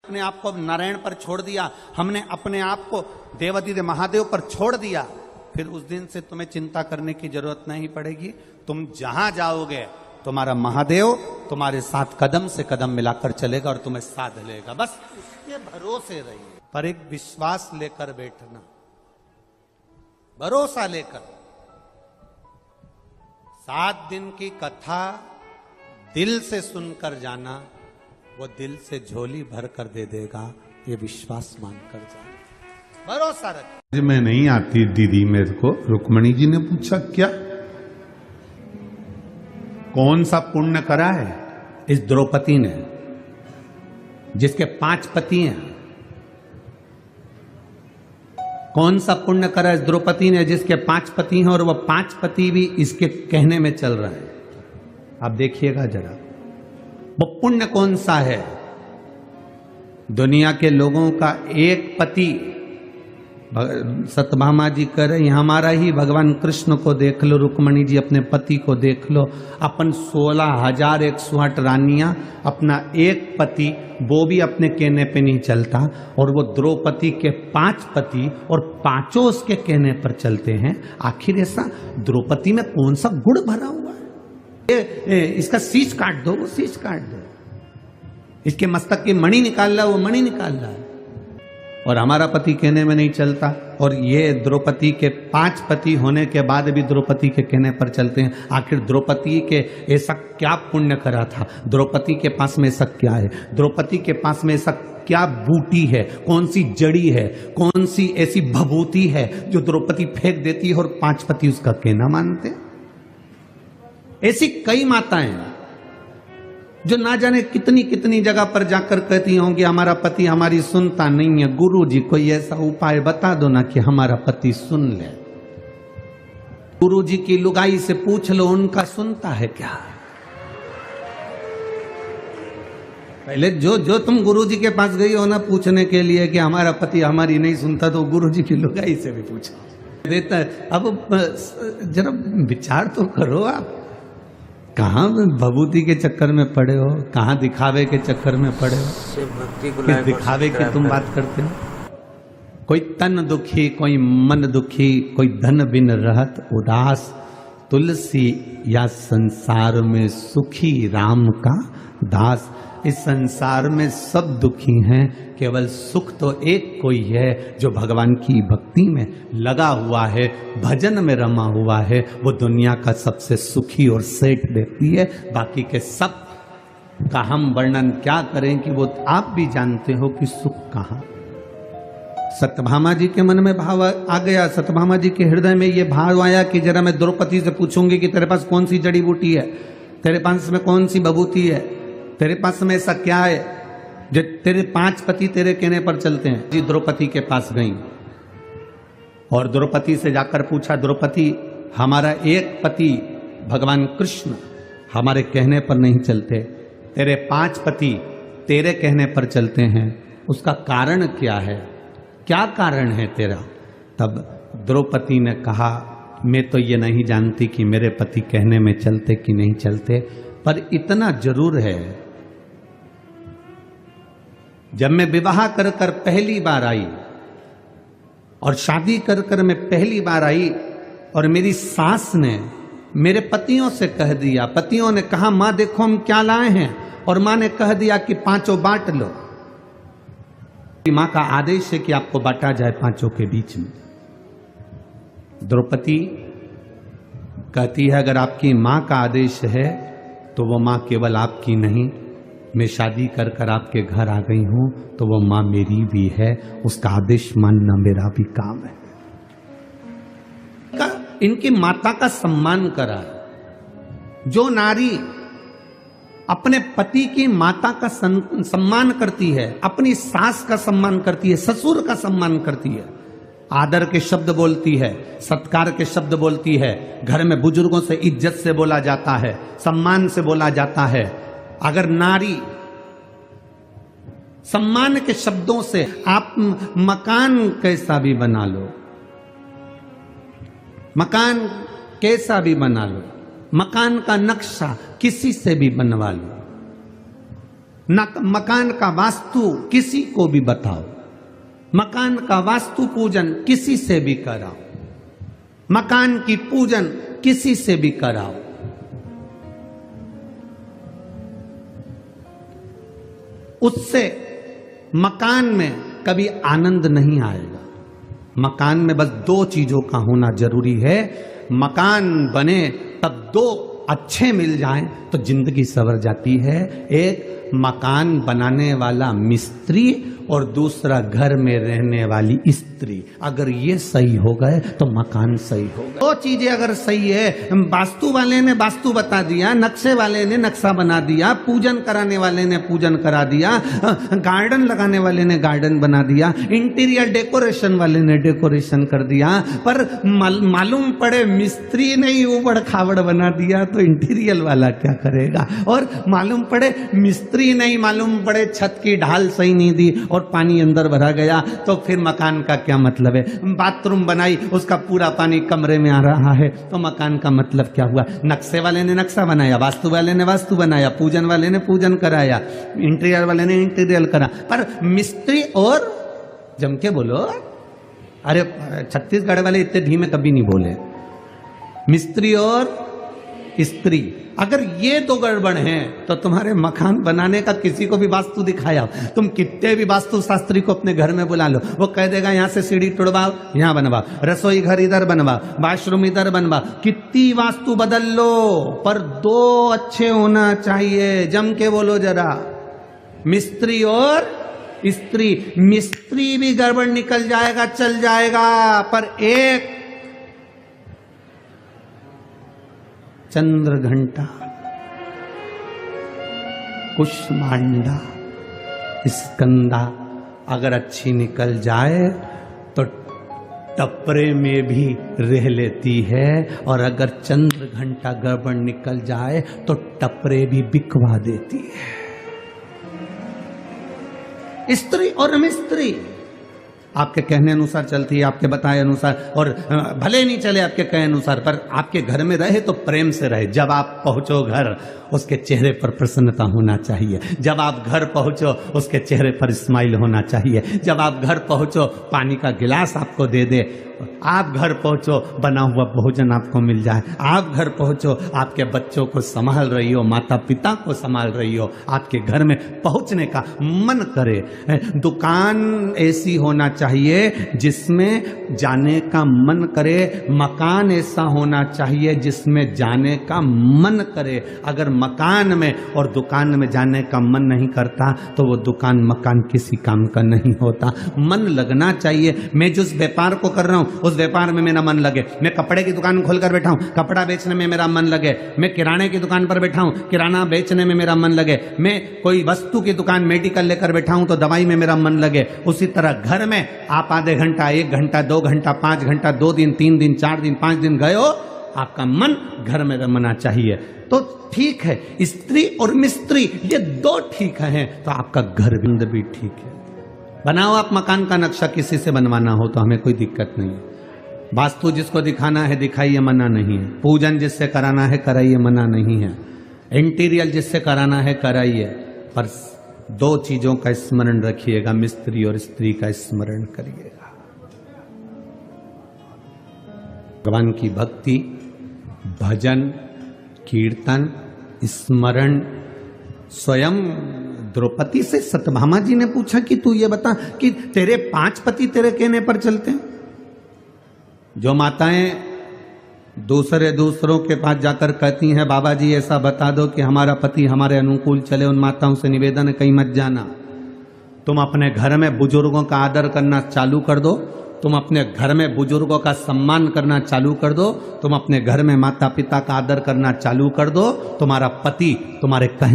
अपने आप को नारायण पर छोड़ दिया, हमने अपने आप को देवादिदेव महादेव पर छोड़ दिया, फिर उस दिन से तुम्हें चिंता करने की जरूरत नहीं पड़ेगी। तुम जहां जाओगे तुम्हारा महादेव तुम्हारे साथ कदम से कदम मिलाकर चलेगा और तुम्हें साध लेगा। बस उसके भरोसे रहिए, पर एक विश्वास लेकर बैठना, भरोसा लेकर। 7 दिन की कथा दिल से सुनकर जाना, वो दिल से झोली भर कर दे देगा, ये विश्वास मानकर जाना, भरोसा रख। मैं नहीं आती दीदी मेरे को, रुक्मणी जी ने पूछा क्या, कौन सा पुण्य करा है इस द्रौपदी ने, जिसके 5 पति हैं? कौन सा पुण्य करा इस द्रौपदी ने जिसके 5 पति हैं और वह 5 पति भी इसके कहने में चल रहा है? आप देखिएगा जरा, वो पुण्य कौन सा है? दुनिया के लोगों का एक पति, सत्यभामा जी कह रहे हमारा ही भगवान कृष्ण को देख लो, रुक्मणी जी अपने पति को देख लो, अपन 16,108 रानियां, अपना एक पति वो भी अपने कहने पे नहीं चलता, और वो द्रौपदी के 5 पति और 5 उसके कहने पर चलते हैं। आखिर ऐसा द्रौपदी में कौन सा गुण भरा हुआ है? इसका शीश काट दो, वो शीश काट दो, इसके मस्तक की मणि निकाल रहा, वो मणि निकाल रहा है, और हमारा पति कहने में नहीं चलता। और ये द्रौपदी के 5 पति होने के बाद भी द्रौपदी के कहने पर चलते हैं। आखिर द्रौपदी के ऐसा क्या पुण्य करा था? द्रौपदी के पास में ऐसा क्या है? द्रौपदी के पास में ऐसा क्या बूटी है, कौन सी जड़ी है, कौन सी ऐसी भभूति है जो द्रौपदी फेंक देती है और 5 पति उसका कहना मानते हैं? ऐसी कई माताएं जो ना जाने कितनी कितनी जगह पर जाकर कहती होंगी हमारा पति हमारी सुनता नहीं है, गुरु जी कोई ऐसा उपाय बता दो ना कि हमारा पति सुन ले। गुरु जी की लुगाई से पूछ लो, उनका सुनता है क्या? पहले जो तुम गुरु जी के पास गई हो ना पूछने के लिए कि हमारा पति हमारी नहीं सुनता, तो गुरु जी की लुगाई से भी पूछो देता है। अब जरा विचार तो करो, आप कहाँ भभूति के चक्कर में पड़े हो, कहाँ दिखावे के चक्कर में पड़े हो? किस दिखावे की तुम बात करते हो? कोई तन दुखी, कोई मन दुखी, कोई धन बिन रहत उदास, तुलसी या संसार में सुखी राम का दास। इस संसार में सब दुखी हैं, केवल सुख तो एक कोई है जो भगवान की भक्ति में लगा हुआ है, भजन में रमा हुआ है, वो दुनिया का सबसे सुखी और सेठ व्यक्ति है। बाकी के सब का हम वर्णन क्या करें कि वो आप भी जानते हो कि सुख कहाँ। सत्यभामा जी के मन में भाव आ गया, सत्यभामा जी के हृदय में ये भाव आया कि जरा मैं द्रौपदी से पूछूंगी कि तेरे पास कौन सी जड़ी बूटी है, तेरे पास में कौन सी भभूति है, तेरे पास में ऐसा क्या है जो तेरे 5 पति तेरे कहने पर चलते हैं। जी द्रौपदी के पास गई और द्रौपदी से जाकर पूछा, द्रौपदी हमारा एक पति भगवान कृष्ण हमारे कहने पर नहीं चलते, तेरे 5 पति तेरे कहने पर चलते हैं, उसका कारण क्या है? क्या कारण है तेरा? तब द्रौपदी ने कहा, मैं तो ये नहीं जानती कि मेरे पति कहने में चलते कि नहीं चलते, पर इतना जरूर है, जब मैं विवाह कर कर पहली बार आई और शादी कर कर मैं पहली बार आई और मेरी सास ने मेरे पतियों से कह दिया, पतियों ने कहा माँ देखो हम क्या लाए हैं, और माँ ने कह दिया कि 5 बांट लो। माँ का आदेश है कि आपको बांटा जाए 5 के बीच में। द्रौपदी कहती है अगर आपकी माँ का आदेश है तो वो माँ केवल आपकी नहीं, मैं शादी कर कर आपके घर आ गई हूं तो वो माँ मेरी भी है, उसका आदेश मानना मेरा भी काम है। इनकी माता का सम्मान करा। जो नारी अपने पति की माता का सम्मान करती है, अपनी सास का सम्मान करती है, ससुर का सम्मान करती है, आदर के शब्द बोलती है, सत्कार के शब्द बोलती है, घर में बुजुर्गों से इज्जत से बोला जाता है, सम्मान से बोला जाता है। अगर नारी सम्मान के शब्दों से, आप मकान कैसा भी बना लो, मकान कैसा भी बना लो, मकान का नक्शा किसी से भी बनवा लो, मकान का वास्तु किसी को भी बताओ, मकान का वास्तु पूजन किसी से भी कराओ, मकान की पूजन किसी से भी कराओ, उससे मकान में कभी आनंद नहीं आएगा। मकान में बस दो चीजों का होना जरूरी है। मकान बने तब दो अच्छे मिल जाएं तो जिंदगी संवर जाती है। एक मकान बनाने वाला मिस्त्री और दूसरा घर में रहने वाली स्त्री। अगर ये सही हो गए तो मकान सही हो गए। दो चीजें अगर सही है, वास्तु वाले ने वास्तु बता दिया, नक्शे वाले ने नक्शा बना दिया, पूजन कराने वाले ने पूजन करा दिया, गार्डन लगाने वाले ने गार्डन बना दिया, इंटीरियर डेकोरेशन वाले ने डेकोरेशन कर दिया, पर मालूम पड़े मिस्त्री ने ही ऊबड़ खाबड़ बना दिया तो इंटीरियर वाला क्या करेगा। और मालूम पड़े मिस्त्री नहीं, मालूम पड़े छत की ढाल सही नहीं दी और पानी अंदर भरा गया तो फिर मकान का क्या मतलब है। बाथरूम बनाई, उसका पूरा पानी कमरे में आ रहा है तो मकान का मतलब क्या हुआ। नक्शे वाले ने नक्शा बनाया, वास्तु वाले ने वास्तु बनाया, पूजन वाले ने पूजन कराया, इंटीरियर वाले ने इंटीरियर करा, पर मिस्त्री और जम के बोलो, अरे छत्तीसगढ़ वाले इतने धीमे कभी नहीं बोले, मिस्त्री और स्त्री। अगर ये दो गड़बड़ हैं तो तुम्हारे मकान बनाने का किसी को भी वास्तु दिखाया, तुम कितने भी वास्तु शास्त्री को अपने घर में बुला लो, वो कह देगा यहाँ से सीढ़ी तोड़वाओ, यहाँ बनवाओ, रसोई घर इधर बनवाओ, वॉशरूम इधर बनवाओ, कितनी वास्तु बदल लो, पर दो अच्छे होना चाहिए। जम के बोलो जरा, मिस्त्री और स्त्री। मिस्त्री भी गड़बड़ निकल जाएगा, चल जाएगा, पर एक चंद्र घंटा, कुष्मांडा, स्कंदा अगर अच्छी निकल जाए तो टपरे में भी रह लेती है, और अगर चंद्र घंटा गड़बड़ निकल जाए तो टपरे भी बिकवा देती है। स्त्री और मिस्त्री आपके कहने अनुसार चलती है, आपके बताए अनुसार, और भले नहीं चले आपके कहे अनुसार, पर आपके घर में रहे तो प्रेम से रहे। जब आप पहुंचो घर, उसके चेहरे पर प्रसन्नता होना चाहिए। जब आप घर पहुंचो, उसके चेहरे पर स्माइल होना चाहिए। जब आप घर पहुंचो, पानी का गिलास आपको दे दे। आप घर पहुंचो, बना हुआ भोजन आपको मिल जाए। आप घर पहुंचो, आपके बच्चों को संभाल रही हो, माता पिता को संभाल रही हो, आपके घर में पहुंचने का मन करे। दुकान ऐसी होना चाहिए जिसमें जाने का मन करे, मकान ऐसा होना चाहिए जिसमें जाने का मन करे। अगर मकान में और दुकान में जाने का मन नहीं करता तो वो दुकान मकान किसी काम का नहीं होता। मन लगना चाहिए। मैं जिस व्यापार को कर रहा हूं उस व्यापार में मेरा मन लगे। मैं कपड़े की दुकान खोलकर बैठा हूं, कपड़ा बेचने में मेरा मन लगे। मैं किराने की दुकान पर बैठा हूं, किराना बेचने में मेरा मन लगे। मैं कोई वस्तु की दुकान मेडिकल लेकर बैठा हूं तो दवाई में मेरा मन लगे। उसी तरह घर में आप आधे घंटा, 1 घंटा, 2 घंटा, 5 घंटा, 2 दिन, 3 दिन, 4 दिन, 5 दिन गए हो, आपका मन घर में रमना चाहिए तो ठीक है। स्त्री और मिस्त्री ये दो ठीक हैं तो आपका घर भी ठीक है। बनाओ आप मकान का नक्शा, किसी से बनवाना हो तो हमें कोई दिक्कत नहीं है। वास्तु जिसको दिखाना है दिखाइए, मना नहीं है। पूजन जिससे कराना है कराइए, मना नहीं है। इंटीरियर जिससे कराना है कराइए, पर दो चीजों का स्मरण रखिएगा, मिस्त्री और स्त्री का स्मरण करिएगा। भगवान की भक्ति, भजन, कीर्तन, स्मरण। स्वयं द्रौपदी से सत्यभामा जी ने पूछा कि तू ये बता कि तेरे 5 पति तेरे कहने पर चलते हैं। जो माताएं दूसरों के पास जाकर कहती हैं बाबा जी ऐसा बता दो कि हमारा पति हमारे अनुकूल चले, उन माताओं से निवेदन है कहीं मत जाना। तुम अपने घर में बुजुर्गों का आदर करना चालू कर दो, तुम अपने घर में बुजुर्गों का सम्मान करना चालू कर दो, तुम अपने घर में माता पिता का आदर करना चालू कर दो, तुम्हारा पति तुम्हारे कहने